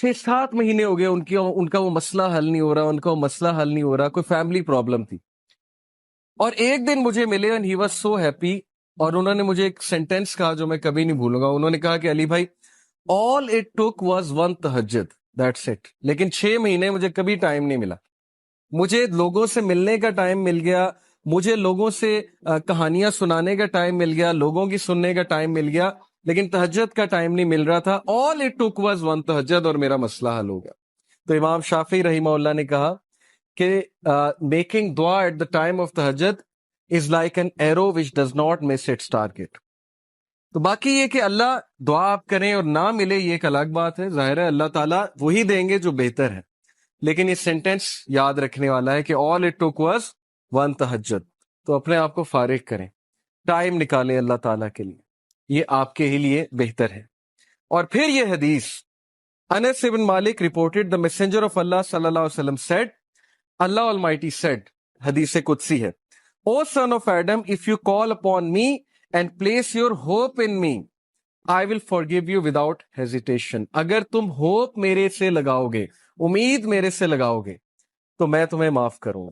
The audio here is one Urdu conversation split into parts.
6-7 مہینے ہو گئے ان کا وہ مسئلہ حل نہیں ہو رہا، ان کا وہ مسئلہ حل نہیں ہو رہا، کوئی فیملی پرابلم تھی. اور ایک دن مجھے ملے and he was so happy، اور انہوں نے مجھے ایک سینٹینس کہا جو میں کبھی نہیں بھولوں گا. انہوں نے کہا کہ علی بھائی all it took was one تہجد، that's it. لیکن 6 مہینے مجھے کبھی ٹائم نہیں ملا. مجھے لوگوں سے ملنے کا ٹائم مل گیا، مجھے لوگوں سے کہانیاں سنانے کا ٹائم مل گیا، لوگوں کی سننے کا ٹائم مل گیا، لیکن تہجد کا ٹائم نہیں مل رہا تھا. all it took was one تہجد، اور میرا مسئلہ حل ہو گیا. تو امام شافعی رحمہ اللہ نے کہا کہ میکنگ دعا ایٹ دا ٹائم آف تہجد is like an arrow which does not miss its target. تو باقی یہ کہ اللہ دعا آپ کریں اور نہ ملے یہ ایک الگ بات ہے، ظاہر ہے اللہ تعالیٰ وہی دیں گے جو بہتر ہے، لیکن یہ سینٹینس یاد رکھنے والا ہے کہ all it took was one تہجد. تو اپنے آپ کو فارغ کریں، ٹائم نکالیں اللہ تعالیٰ کے لیے، یہ آپ کے ہی لیے بہتر ہے. اور پھر یہ حدیث انس بن مالک reported the messenger of Allah صلی اللہ علیہ وسلم said، Allah Almighty said، حدیث قدسی ہے، O son of Adam, if you call upon me and place your hope in me, I will forgive you without hesitation. اگر تم ہوپ میرے سے لگاؤ گے، امید میرے سے لگاؤ گے، تو میں تمہیں معاف کروں گا.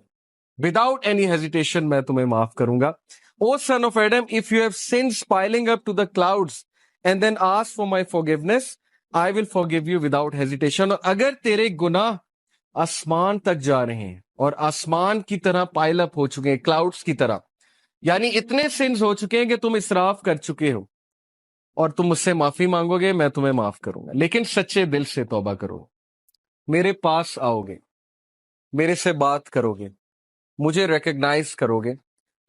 Without any hesitation میں تمہیں معاف کروں گا. O son of Adam, if you have sins piling up to the clouds and then ask for my forgiveness, I will forgive you without hesitation. اور اگر تیرے گناہ آسمان تک جا رہے ہیں اور آسمان کی طرح پائل اپ ہو چکے ہیں، کلاؤڈز کی طرح، یعنی اتنے سنز ہو چکے ہیں کہ تم اسراف کر چکے ہو، اور تم مجھ سے معافی مانگو گے، میں تمہیں معاف کروں گا. لیکن سچے دل سے توبہ کرو، میرے پاس آؤ گے، میرے سے بات کرو گے، مجھے ریکگنائز کرو گے،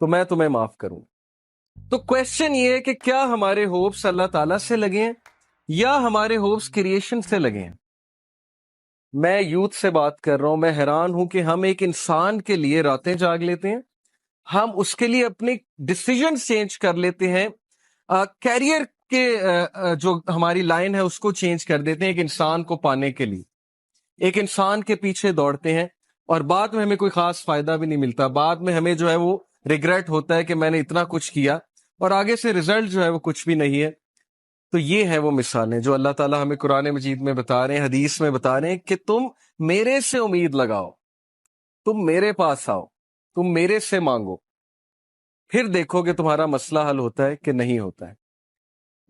تو میں تمہیں معاف کروں گا. تو کویسچن یہ ہے کہ کیا ہمارے ہوپس اللہ تعالیٰ سے لگے ہیں یا ہمارے ہوپس کریشن سے لگے ہیں؟ میں یوتھ سے بات کر رہا ہوں، میں حیران ہوں کہ ہم ایک انسان کے لیے راتیں جاگ لیتے ہیں، ہم اس کے لیے اپنے ڈیسیجن چینج کر لیتے ہیں، کیریئر کے جو ہماری لائن ہے اس کو چینج کر دیتے ہیں ایک انسان کو پانے کے لیے، ایک انسان کے پیچھے دوڑتے ہیں، اور بعد میں ہمیں کوئی خاص فائدہ بھی نہیں ملتا. بعد میں ہمیں جو ہے وہ ریگریٹ ہوتا ہے کہ میں نے اتنا کچھ کیا اور آگے سے ریزلٹ جو ہے وہ کچھ بھی نہیں ہے. تو یہ ہے وہ مثالیں جو اللہ تعالیٰ ہمیں قرآن مجید میں بتا رہے ہیں، حدیث میں بتا رہے ہیں کہ تم میرے سے امید لگاؤ، تم میرے پاس آؤ، تم میرے سے مانگو، پھر دیکھو کہ تمہارا مسئلہ حل ہوتا ہے کہ نہیں ہوتا ہے.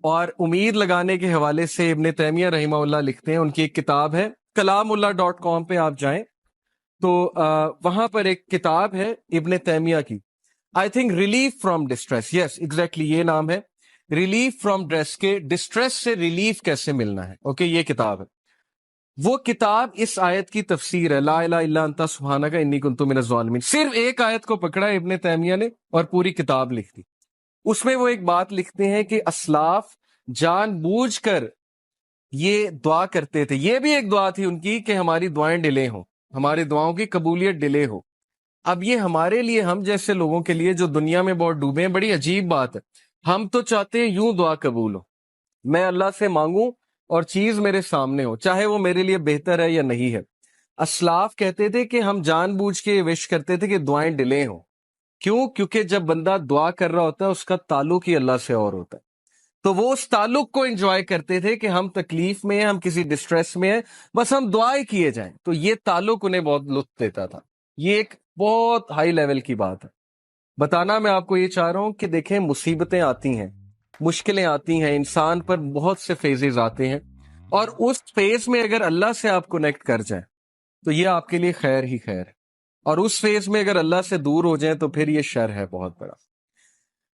اور امید لگانے کے حوالے سے ابن تیمیہ رحمہ اللہ لکھتے ہیں، ان کی ایک کتاب ہے کلام اللہ .com پہ آپ جائیں تو وہاں پر ایک کتاب ہے ابن تیمیہ کی، I think relief from distress, yes exactly یہ نام ہے، ریلیف فرام ڈسٹریس، کے ڈسٹریس سے ریلیف کیسے ملنا ہے. اوکے یہ کتاب ہے. وہ کتاب اس آیت کی تفسیر ہے، لا الہ الا انت سبحانک انی کنت من الظالمین. صرف ایک آیت کو پکڑا ابن تیمیہ نے اور پوری کتاب لکھ دی. اس میں وہ ایک بات لکھتے ہیں کہ اسلاف جان بوجھ کر یہ دعا کرتے تھے، یہ بھی ایک دعا تھی ان کی کہ ہماری دعائیں ڈیلے ہوں، ہماری دعاؤں کی قبولیت ڈیلے ہو. اب یہ ہمارے لیے، ہم جیسے لوگوں کے لیے جو دنیا میں بہت ڈوبے ہیں، بڑی عجیب بات ہے. ہم تو چاہتے ہیں یوں دعا قبول ہو، میں اللہ سے مانگوں اور چیز میرے سامنے ہو، چاہے وہ میرے لیے بہتر ہے یا نہیں ہے. اسلاف کہتے تھے کہ ہم جان بوجھ کے وش کرتے تھے کہ دعائیں ڈیلے ہوں. کیوں؟ کیونکہ جب بندہ دعا کر رہا ہوتا ہے اس کا تعلق ہی اللہ سے اور ہوتا ہے، تو وہ اس تعلق کو انجوائے کرتے تھے کہ ہم تکلیف میں ہیں، ہم کسی ڈسٹریس میں ہیں، بس ہم دعائیں کیے جائیں. تو یہ تعلق انہیں بہت لطف دیتا تھا. یہ ایک بہت ہائی لیول کی بات ہے. بتانا میں آپ کو یہ چاہ رہا ہوں کہ دیکھیں مصیبتیں آتی ہیں، مشکلیں آتی ہیں، انسان پر بہت سے فیزز آتے ہیں، اور اس فیز میں اگر اللہ سے آپ کنیکٹ کر جائیں تو یہ آپ کے لیے خیر ہی خیر ہے، اور اس فیز میں اگر اللہ سے دور ہو جائیں تو پھر یہ شر ہے بہت بڑا.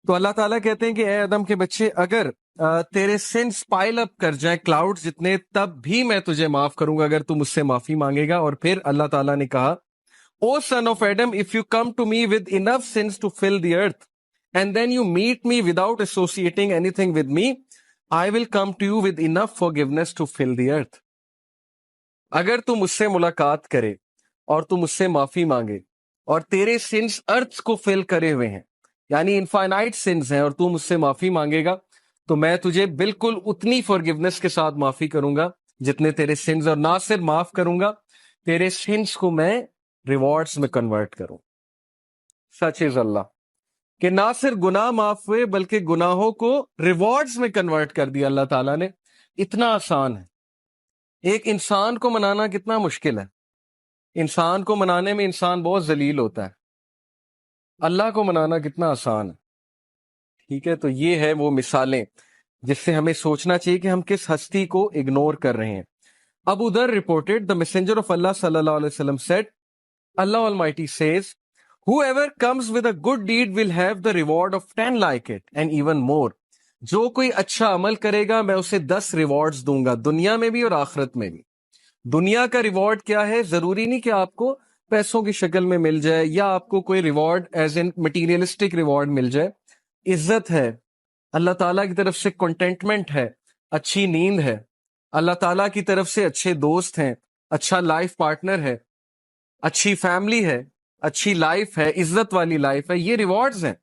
تو اللہ تعالیٰ کہتے ہیں کہ اے آدم کے بچے، اگر تیرے سنس پائل اپ کر جائیں کلاؤڈ جتنے، تب بھی میں تجھے معاف کروں گا اگر تم مجھ سے معافی مانگے گا. اور پھر اللہ تعالیٰ نے کہا O son of Adam, if you come to me with enough sins to fill the earth, and then you meet me without associating anything with me, I will come to you with enough forgiveness to fill the earth. اگر تم مجھ سے ملاقات کرے اور تم مجھ سے معافی مانگے اور تیرے سنس ارتھ کو فل کرے ہوئے ہیں، یعنی انفائنائٹ سنس ہیں، اور تم مجھ سے معافی مانگے گا تو میں تجھے بالکل اتنی فارگیونس کے ساتھ معافی کروں گا جتنے تیرے سنس، اور نہ صرف معاف کروں گا، تیرے سنس کو میں ریوارڈز میں کنورٹ کروں. سچ از اللہ کہ نہ صرف گناہ معاف ہوئے بلکہ گناہوں کو ریوارڈز میں کنورٹ کر دیا اللہ تعالیٰ نے. اتنا آسان ہے. ایک انسان کو منانا کتنا مشکل ہے، انسان کو منانے میں انسان بہت ذلیل ہوتا ہے، اللہ کو منانا کتنا آسان ہے. ٹھیک ہے، تو یہ ہے وہ مثالیں جس سے ہمیں سوچنا چاہیے کہ ہم کس ہستی کو اگنور کر رہے ہیں. ابو ذر reported, the messenger of Allah sallallahu alaihi wasallam said, Allah Almighty says, whoever comes with a good deed will have the reward of 10 like it and even more. جو کوئی اچھا عمل کرے گا میں اسے 10 ریوارڈز دوں گا، دنیا میں بھی اور آخرت میں بھی. دنیا کا ریوارڈ کیا ہے؟ ضروری نہیں کہ آپ کو پیسوں کی شکل میں مل جائے یا آپ کو کوئی ریوارڈ ایز ان مٹیریلسٹک ریوارڈ مل جائے. عزت ہے، اللہ تعالیٰ کی طرف سے کنٹینٹمنٹ ہے، اچھی نیند ہے، اللہ تعالیٰ کی طرف سے اچھے دوست ہیں، اچھا لائف پارٹنر ہے، اچھی فیملی ہے، اچھی لائف ہے، عزت والی لائف ہے، یہ ریوارڈز ہیں.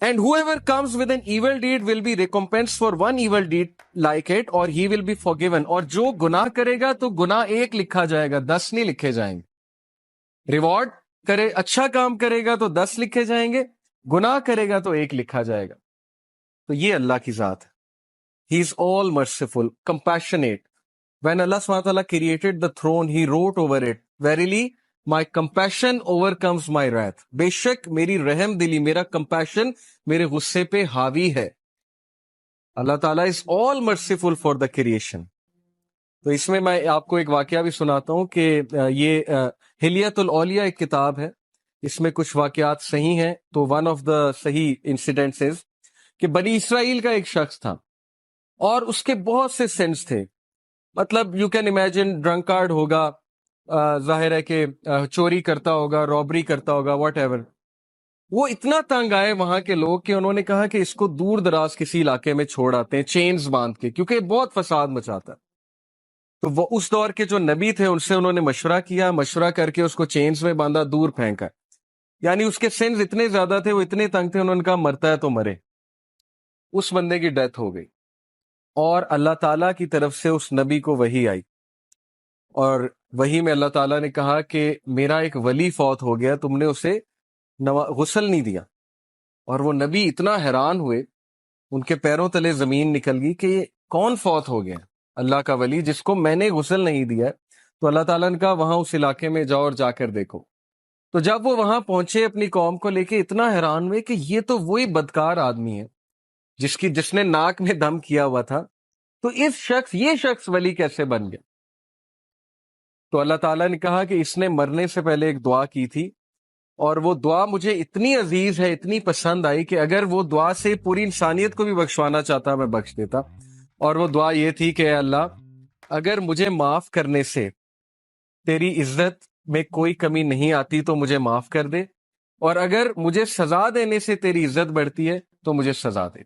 And whoever comes with an evil deed will be recompensed for one evil deed like it, or he will be forgiven. اور جو گناہ کرے گا تو گناہ ایک لکھا جائے گا، 10 نہیں لکھے جائیں گے. ریوارڈ کرے، اچھا کام کرے گا تو 10 لکھے جائیں گے، گناہ کرے گا تو ایک لکھا جائے گا. تو یہ اللہ کی ذات ہے. He is all merciful, compassionate. When Allah SWT created the throne, He wrote over it, Verily, my compassion overcomes my wrath. بے شک میری رحم دلی، میرا compassion میرے غصے پہ حاوی ہے. اللہ تعالیٰ is all merciful for the creation. تو اس میں آپ کو ایک واقعہ بھی سناتا ہوں کہ یہ حلیت الاولیاء ایک کتاب ہے، اس میں کچھ واقعات صحیح ہیں. تو ون آف دا صحیح انسیڈنٹس کہ بنی اسرائیل کا ایک شخص تھا اور اس کے بہت سے سینس تھے. مطلب یو کین امیجن ڈرنکارڈ ہوگا، ظاہر ہے کہ چوری کرتا ہوگا، رابری کرتا ہوگا، واٹ ایور. وہ اتنا تنگ آئے وہاں کے لوگ کہ انہوں نے کہا کہ اس کو دور دراز کسی علاقے میں چھوڑ آتے ہیں چینز باندھ کے، کیونکہ بہت فساد مچاتا ہے. تو وہ اس دور کے جو نبی تھے ان سے انہوں نے مشورہ کیا، مشورہ کر کے اس کو چینز میں باندھا، دور پھینکا. یعنی اس کے سینس اتنے زیادہ تھے، وہ اتنے تنگ تھے، انہوں نے کہا مرتا ہے تو مرے. اس بندے کی ڈیتھ ہو گئی اور اللہ تعالیٰ کی طرف سے اس نبی کو وحی آئی، اور وحی میں اللہ تعالیٰ نے کہا کہ میرا ایک ولی فوت ہو گیا، تم نے اسے غسل نہیں دیا. اور وہ نبی اتنا حیران ہوئے، ان کے پیروں تلے زمین نکل گئی کہ یہ کون فوت ہو گیا؟ اللہ کا ولی جس کو میں نے غسل نہیں دیا. تو اللہ تعالیٰ نے کہا وہاں اس علاقے میں جاؤ اور جا کر دیکھو. تو جب وہ وہاں پہنچے اپنی قوم کو لے کے، اتنا حیران ہوئے کہ یہ تو وہی بدکار آدمی ہے جس نے ناک میں دم کیا ہوا تھا. تو یہ شخص ولی کیسے بن گیا؟ تو اللہ تعالیٰ نے کہا کہ اس نے مرنے سے پہلے ایک دعا کی تھی، اور وہ دعا مجھے اتنی عزیز ہے، اتنی پسند آئی کہ اگر وہ دعا سے پوری انسانیت کو بھی بخشوانا چاہتا میں بخش دیتا. اور وہ دعا یہ تھی کہ اے اللہ، اگر مجھے معاف کرنے سے تیری عزت میں کوئی کمی نہیں آتی تو مجھے معاف کر دے، اور اگر مجھے سزا دینے سے تیری عزت بڑھتی ہے تو مجھے سزا دے.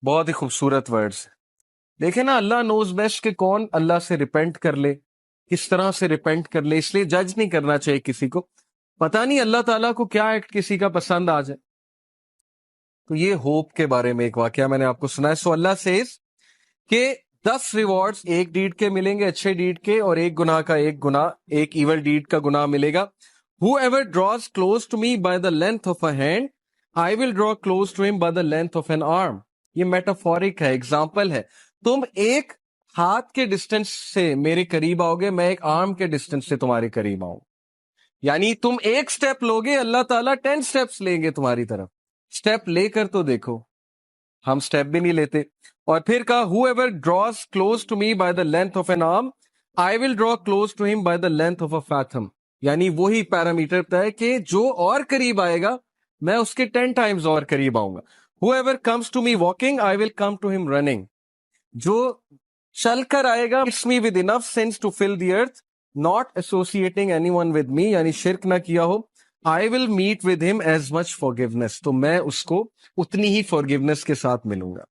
بہت ہی خوبصورت ورڈز. دیکھیں نا، اللہ نوز بیسٹ کہ کون اللہ سے ریپینٹ کر لے، کس طرح سے ریپینٹ کر لے. اس لیے جج نہیں کرنا چاہیے کسی کو، پتہ نہیں اللہ تعالیٰ کو کیا ایکٹ کسی کا پسند آ جائے. تو یہ ہوپ کے بارے میں ایک واقعہ میں نے آپ کو سنا ہے. سو اللہ سیز کہ 10 ریوارڈز ایک ڈیڈ کے ملیں گے، اچھے ڈیڈ کے، اور ایک گناہ کا ایک گناہ، ایک ایول ڈیڈ کا گناہ ملے گا. Whoever draws close to me by the length of a hand, I will draw close to him by the length of an arm. یہ میٹافورک ہے، ایگزامپل ہے. تم ایک ہاتھ کے ڈسٹینس سے میرے قریب آؤ گے، میں ایک آرم کے ڈسٹینس سے تمہارے قریب آؤں. یعنی تم ایک سٹیپ لوگے، اللہ تعالیٰ 10 سٹیپس لیں گے تمہاری طرف. سٹیپ لے کر تو دیکھو، ہم سٹیپ بھی نہیں لیتے. اور پھر کہا whoever draws close to me by the length of an arm, I will draw close to him by the length of a fathom. یعنی وہی پیرامیٹر ہے کہ جو اور قریب آئے گا میں اس کے 10 ٹائمز اور قریب آؤں گا. Whoever comes to me walking, I will come to him running. جو چل کر آئے گا it's me with enough sense to fill the earth, not associating anyone with me, یعنی شرک نہ کیا ہو. I will meet with him as much forgiveness. تو میں اس کو اتنی ہی forgiveness کے ساتھ ملوں گا.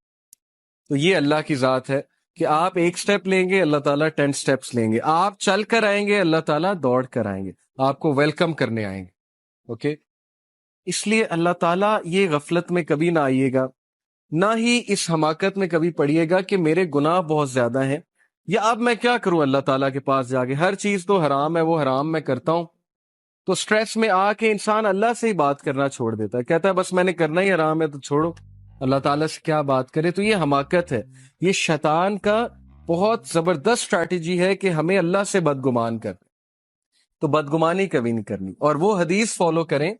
تو یہ اللہ کی ذات ہے کہ آپ ایک سٹیپ لیں گے، اللہ تعالیٰ 10 سٹیپس لیں گے. آپ چل کر آئیں گے، اللہ تعالیٰ دوڑ کر آئیں گے، آپ کو ویلکم کرنے آئیں گے. اوکے، اس لیے اللہ تعالیٰ یہ غفلت میں کبھی نہ آئیے گا، نہ ہی اس حماقت میں کبھی پڑیے گا کہ میرے گناہ بہت زیادہ ہیں، یا اب میں کیا کروں اللہ تعالیٰ کے پاس جا کے، ہر چیز تو حرام ہے، وہ حرام میں کرتا ہوں. تو سٹریس میں آ کے انسان اللہ سے ہی بات کرنا چھوڑ دیتا ہے، کہتا ہے بس میں نے کرنا ہی حرام ہے تو چھوڑو، اللہ تعالیٰ سے کیا بات کرے. تو یہ حماقت ہے، یہ شیطان کا بہت زبردست اسٹریٹجی ہے کہ ہمیں اللہ سے بدگمان کر، تو بدگمانی کبھی نہیں کرنی، اور وہ حدیث فالو کریں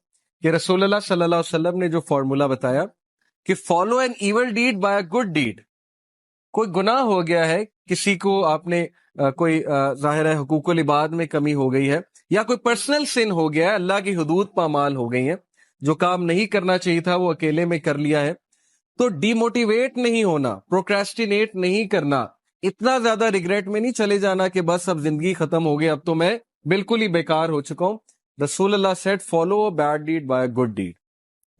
کہ رسول اللہ صلی اللہ علیہ وسلم نے جو فارمولا بتایا کہ follow an evil deed by a good deed. کوئی گناہ ہو گیا ہے، کسی کو آپ نے کوئی ظاہر ہے حقوق العباد میں کمی ہو گئی ہے، یا کوئی پرسنل سن ہو گیا ہے، اللہ کی حدود پامال ہو گئی ہیں، جو کام نہیں کرنا چاہیے تھا وہ اکیلے میں کر لیا ہے، تو ڈی موٹیویٹ نہیں ہونا، پروکریسٹینیٹ نہیں کرنا، اتنا زیادہ ریگریٹ میں نہیں چلے جانا کہ بس اب زندگی ختم ہو گئی، اب تو میں بالکل ہی بیکار ہو چکا ہوں. رسول اللہ said follow a bad deed by a good deed,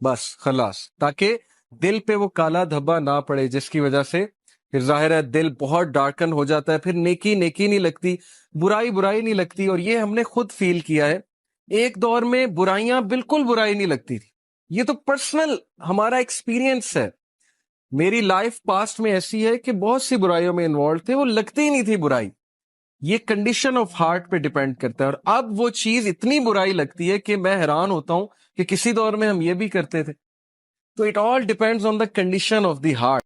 بس خلاص، تاکہ دل پہ وہ کالا دھبا نہ پڑے جس کی وجہ سے پھر ظاہر ہے دل بہت ڈارکن ہو جاتا ہے، پھر نیکی نیکی نہیں لگتی، برائی برائی نہیں لگتی. اور یہ ہم نے خود فیل کیا ہے، ایک دور میں برائیاں بالکل برائی نہیں لگتی تھی، یہ تو پرسنل ہمارا ایکسپیرینس ہے. میری لائف پاسٹ میں ایسی ہے کہ بہت سی برائیوں میں انوالو تھے، وہ لگتی ہی نہیں تھی برائی. یہ کنڈیشن آف ہارٹ پہ ڈیپینڈ کرتا ہے، اور اب وہ چیز اتنی برائی لگتی ہے کہ میں حیران ہوتا ہوں کہ کسی دور میں ہم یہ بھی کرتے تھے. تو it all depends on the condition of the heart.